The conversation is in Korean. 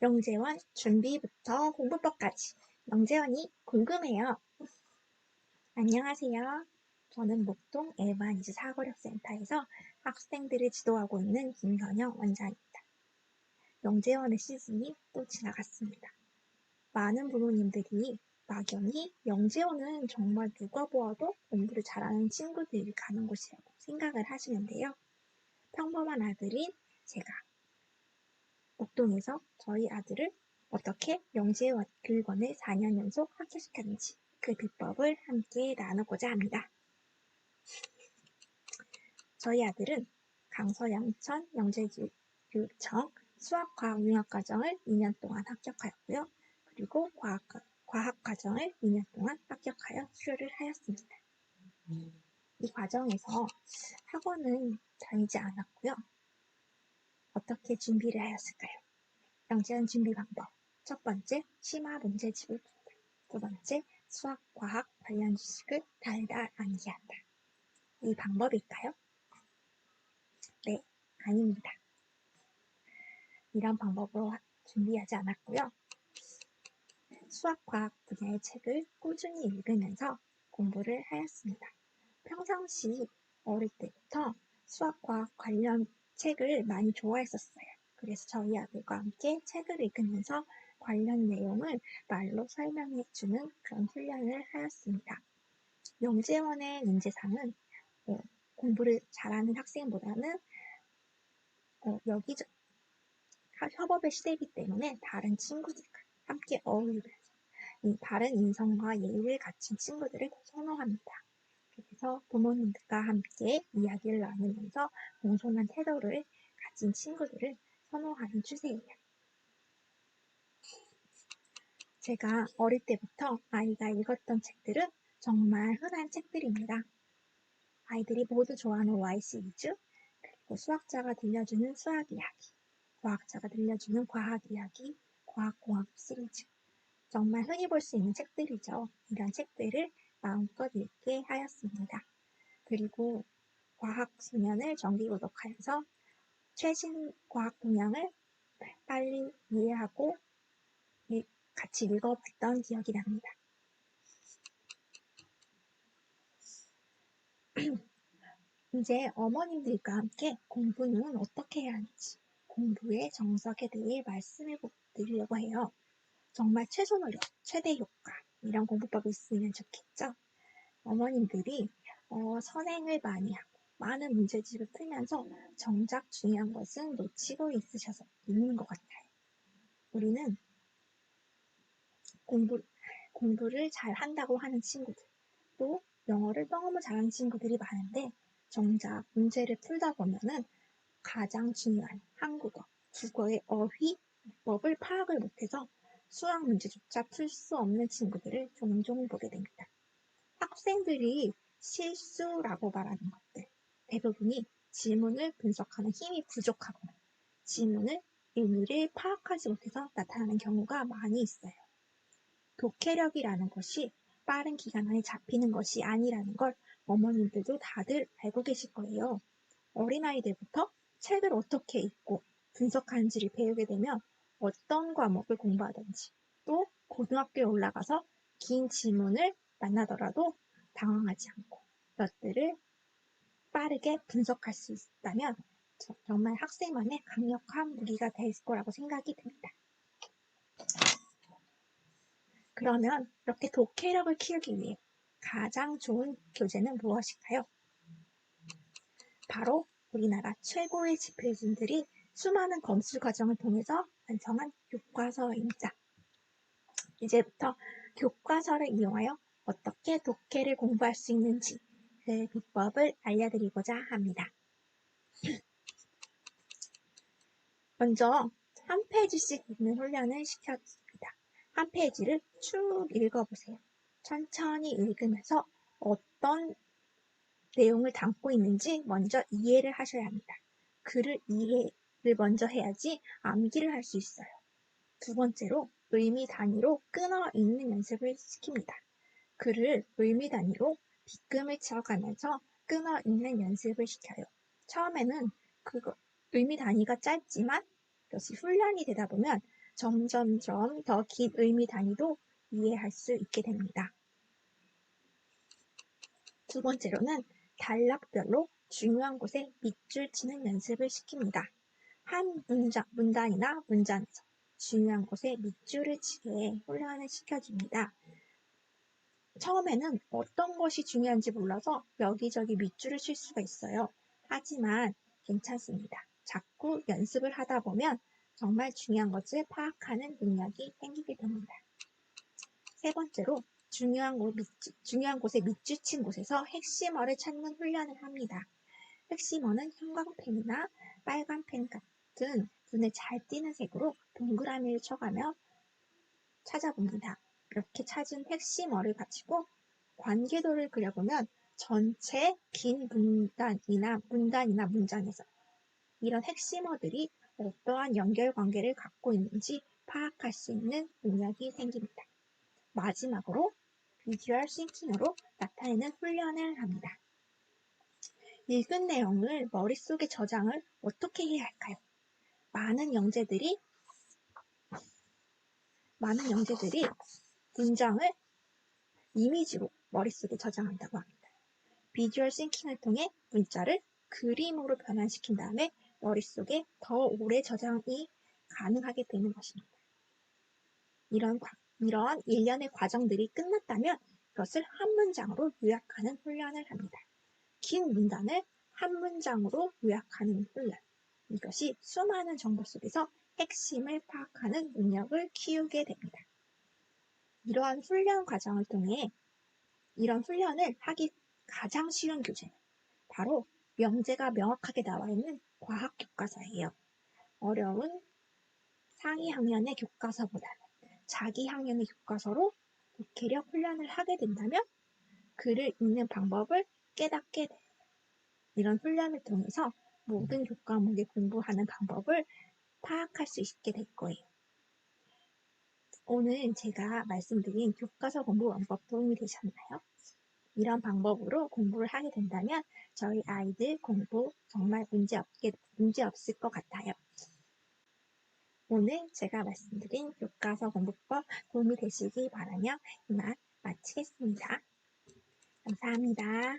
영재원 준비부터 공부법까지. 영재원이 궁금해요. 안녕하세요. 저는 목동 에바니즈 사고력센터에서 학생들을 지도하고 있는 김현영 원장입니다. 영재원의 시즌이 또 지나갔습니다. 많은 부모님들이 막연히 영재원은 정말 누가 보아도 공부를 잘하는 친구들이 가는 곳이라고 생각을 하시는데요. 평범한 아들인 제가 목동에서 저희 아들을 어떻게 영재원 교육원에 4년 연속 합격시켰는지 그 비법을 함께 나누고자 합니다. 저희 아들은 강서양천 영재교육청 수학과학융합과정을 2년 동안 합격하였고요. 그리고 과학과정을 2년 동안 합격하여 수료를 하였습니다. 이 과정에서 학원은 다니지 않았고요. 어떻게 준비를 하였을까요? 영재원 준비 방법. 첫 번째, 심화 문제집을 푼다. 두 번째, 수학, 과학 관련 지식을 달달 암기한다. 이 방법일까요? 네, 아닙니다. 이런 방법으로 준비하지 않았고요. 수학, 과학 분야의 책을 꾸준히 읽으면서 공부를 하였습니다. 평상시 어릴 때부터 수학, 과학 관련 책을 많이 좋아했었어요. 그래서 저희 아들과 함께 책을 읽으면서 관련 내용을 말로 설명해주는 그런 훈련을 하였습니다. 영재원의 문제상은 공부를 잘하는 학생보다는 협업의 시대이기 때문에 다른 친구들과 함께 어울리면서 바른 인성과 예의를 갖춘 친구들을 선호합니다. 그래서 부모님들과 함께 이야기를 나누면서 공손한 태도를 가진 친구들을 선호하는 추세예요. 제가 어릴 때부터 아이가 읽었던 책들은 정말 흔한 책들입니다. 아이들이 모두 좋아하는 YC 위주, 그리고 수학자가 들려주는 수학 이야기, 과학자가 들려주는 과학 이야기, 과학공학 시리즈. 정말 흔히 볼 수 있는 책들이죠. 이런 책들을 마음껏 읽게 하였습니다. 그리고 과학 소년을 정기 구독하여서 최신 과학 동향을 빨리 이해하고 같이 읽어봤던 기억이 납니다. 이제 어머님들과 함께 공부는 어떻게 해야 하는지 공부의 정석에 대해 말씀해 드리려고 해요. 정말 최소 노력, 최대 효과 이런 공부법이 있으면 좋겠죠. 어머님들이 선행을 많이 하고 많은 문제집을 풀면서 정작 중요한 것은 놓치고 있는 것 같아요. 우리는 공부를 잘 한다고 하는 친구들, 또 영어를 너무 잘하는 친구들이 많은데 정작 문제를 풀다 보면은 가장 중요한 한국어, 국어의 어휘, 문법을 파악을 못해서 수학 문제조차 풀 수 없는 친구들을 종종 보게 됩니다. 학생들이 실수라고 말하는 것들, 대부분이 지문을 분석하는 힘이 부족하거나 지문의 의미를 파악하지 못해서 나타나는 경우가 많이 있어요. 독해력이라는 것이 빠른 기간 안에 잡히는 것이 아니라는 걸 어머님들도 다들 알고 계실 거예요. 어린아이들부터 책을 어떻게 읽고 분석하는지를 배우게 되면 어떤 과목을 공부하든지 또 고등학교에 올라가서 긴 지문을 만나더라도 당황하지 않고 것들을 빠르게 분석할 수 있다면 정말 학생만의 강력한 무기가 될 거라고 생각이 듭니다. 그러면 이렇게 독해력을 키우기 위해 가장 좋은 교재는 무엇일까요? 바로 우리나라 최고의 집필진들이 수많은 검술 과정을 통해서 완성한 교과서입니다. 이제부터 교과서를 이용하여 어떻게 독해를 공부할 수 있는지 그 비법을 알려드리고자 합니다. 먼저 한 페이지씩 읽는 훈련을 시켰습니다. 한 페이지를 쭉 읽어보세요. 천천히 읽으면서 어떤 내용을 담고 있는지 먼저 이해를 하셔야 합니다. 글을 이해를 먼저 해야지 암기를 할 수 있어요. 두 번째로 의미 단위로 끊어 읽는 연습을 시킵니다. 글을 의미 단위로 빗금을 치어가면서 끊어 읽는 연습을 시켜요. 처음에는 의미 단위가 짧지만 이것이 훈련이 되다 보면 점점점 더 긴 의미 단위도 이해할 수 있게 됩니다. 두 번째로는 단락별로 중요한 곳에 밑줄 치는 연습을 시킵니다. 한 문단이나 문장에서 중요한 곳에 밑줄을 치게 훈련을 시켜줍니다. 처음에는 어떤 것이 중요한지 몰라서 여기저기 밑줄을 칠 수가 있어요. 하지만 괜찮습니다. 자꾸 연습을 하다 보면 정말 중요한 것을 파악하는 능력이 생기게 됩니다. 세 번째로 중요한 곳에 밑줄 친 곳에서 핵심어를 찾는 훈련을 합니다. 핵심어는 형광펜이나 빨간펜 같은 눈에 잘 띄는 색으로 동그라미를 쳐가며 찾아봅니다. 이렇게 찾은 핵심어를 가지고 관계도를 그려보면 전체 긴 문단이나 문장에서 이런 핵심어들이 어떠한 연결관계를 갖고 있는지 파악할 수 있는 능력이 생깁니다. 마지막으로 비주얼 싱킹으로 나타내는 훈련을 합니다. 읽은 내용을 머릿속에 저장을 어떻게 해야 할까요? 많은 영재들이 문장을 이미지로 머릿속에 저장한다고 합니다. 비주얼 싱킹을 통해 문자를 그림으로 변환시킨 다음에 머릿속에 더 오래 저장이 가능하게 되는 것입니다. 이러한 일련의 과정들이 끝났다면 그것을 한 문장으로 요약하는 훈련을 합니다. 긴 문단을 한 문장으로 요약하는 훈련. 이것이 수많은 정보 속에서 핵심을 파악하는 능력을 키우게 됩니다. 이러한 훈련 과정을 통해 이런 훈련을 하기 가장 쉬운 교재는 바로 명제가 명확하게 나와 있는 과학 교과서예요. 어려운 상위 학년의 교과서보다는 자기 학년의 교과서로 독해력 훈련을 하게 된다면 글을 읽는 방법을 깨닫게 돼요. 이런 훈련을 통해서 모든 교과목에 공부하는 방법을 파악할 수 있게 될 거예요. 오늘 제가 말씀드린 교과서 공부 방법 도움이 되셨나요? 이런 방법으로 공부를 하게 된다면 저희 아이들 공부 정말 문제 없을 것 같아요. 오늘 제가 말씀드린 교과서 공부법 도움이 되시기 바라며 이만 마치겠습니다. 감사합니다.